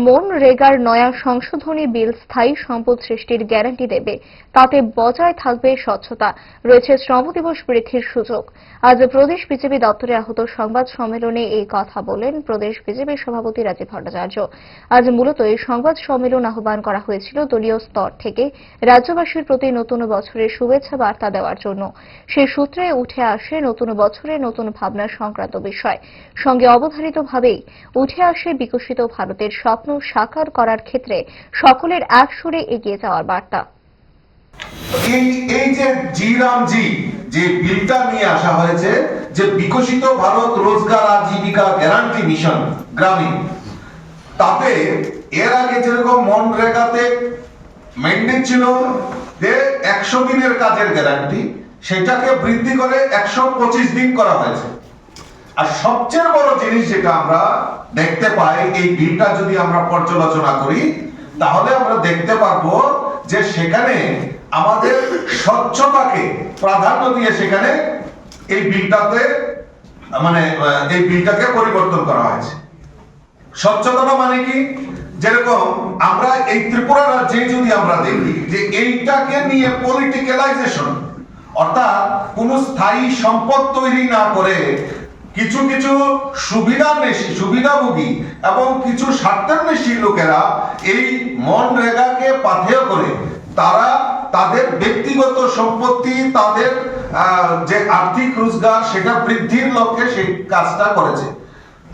মনরেগার নয়া সংশোধনী বিল স্থায়ী সম্পদ সৃষ্টির গ্যারান্টি দেবে, তাতে বজায় থাকবে স্বচ্ছতা, রয়েছে শ্রম দিবস বৃদ্ধির সুযোগ। আজ প্রদেশ বিজেপি দপ্তরে আহত সংবাদ সম্মেলনে এই কথা বলেন প্রদেশ বিজেপির সভাপতি রাজীব ভট্টাচার্য। আজ মূলত এই সংবাদ সম্মেলন আহ্বান করা হয়েছিল দলীয় স্তর থেকে রাজ্যবাসীর প্রতি নতুন বছরের শুভেচ্ছা বার্তা দেওয়ার জন্য। সেই সূত্রে উঠে আসে নতুন বছরে নতুন ভাবনা সংক্রান্ত বিষয়, সঙ্গে অবধারিতভাবেই উঠে আসে বিকশিত ভারতের স্বপ্ন সাকার করার ক্ষেত্রে সকলের এক সুরে এগিয়ে যাওয়ার বার্তা। এই যে জি যে বিলটা নিয়ে আসা হয়েছে, যে বিকশিত ভারত রোজগার আজীবিকা গ্যারান্টি মিশন গ্রামীণ, তাতে এর আগে যেরকম মনরেগাতে মেইনটেইন ছিল যে 100 দিনের কাজের গ্যারান্টি, সেটাকে বৃদ্ধি করে 125 দিন করা হয়েছে। আর সবচেয়ে বড় জিনিস যেটা আমরা দেখতে পাই, এই বিলটা যদি আমরা পর্যালোচনা করি তাহলে আমরা দেখতে পারবো যে সেখানে আমাদের স্বচ্ছতাকে প্রাধান্য দিয়ে সেখানে এই বিলটাতে এই বিলটাকে পরিবর্তন করা হয়েছে। স্বচ্ছতা মানে কি? যেরকম আমরা এই ত্রিপুরা রাজ্যে যদি আমরা দেখি যে এইটাকে নিয়ে পলিটিক্যালাইজেশন, অর্থাৎ কোন স্থায়ী সম্পদ তৈরি না করে কিছু কিছু সুবিধাভোগী এবং কিছু স্বার্থান্বেষী লোকেরা এই মনরেগাকে পাথেয় করে তারা তাদের ব্যক্তিগত সম্পত্তি, তাদের যে আর্থিক রোজগার সেটা বৃদ্ধির লক্ষ্যে সেই কাজটা করেছে।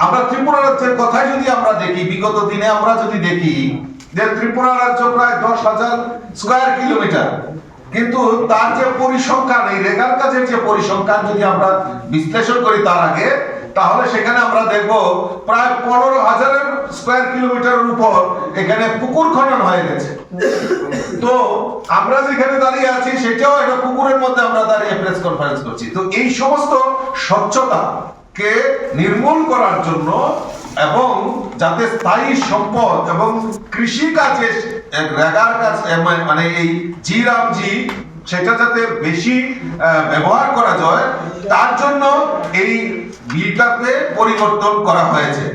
আমরা ত্রিপুরা রাজ্যের কথাই যদি আমরা দেখি, বিগত দিনে আমরা যদি দেখি যে ত্রিপুরা রাজ্য প্রায় 10,000 স্কয়ার কিলোমিটার, কিন্তু তার যে পরিসংখ্যান, এই রেগার কাজের যে পরিসংখ্যান যদি আমরা বিশ্লেষণ করি তার আগে, তাহলে সেখানে আমরা দেখব প্রায় 15,000 স্কয়ার কিলোমিটারের উপর এখানে পুকুর খনন হয়ে গেছে। তো আমরা যেখানে দাঁড়িয়ে আছি সেটাও একটা পুকুরের মধ্যে আমরা দাঁড়িয়ে প্রেস কনফারেন্স করছি। তো এই সমস্ত স্বচ্ছতা কে নির্মূল করার জন্য এবং যাতে স্থায়ী সম্পদ এবং কৃষি কাজে রেগার কাজ এই জি সেটা যাতে বেশি ব্যবহার করা যায়, তার জন্য এই বিলটাতে পরিবর্তন করা হয়েছে।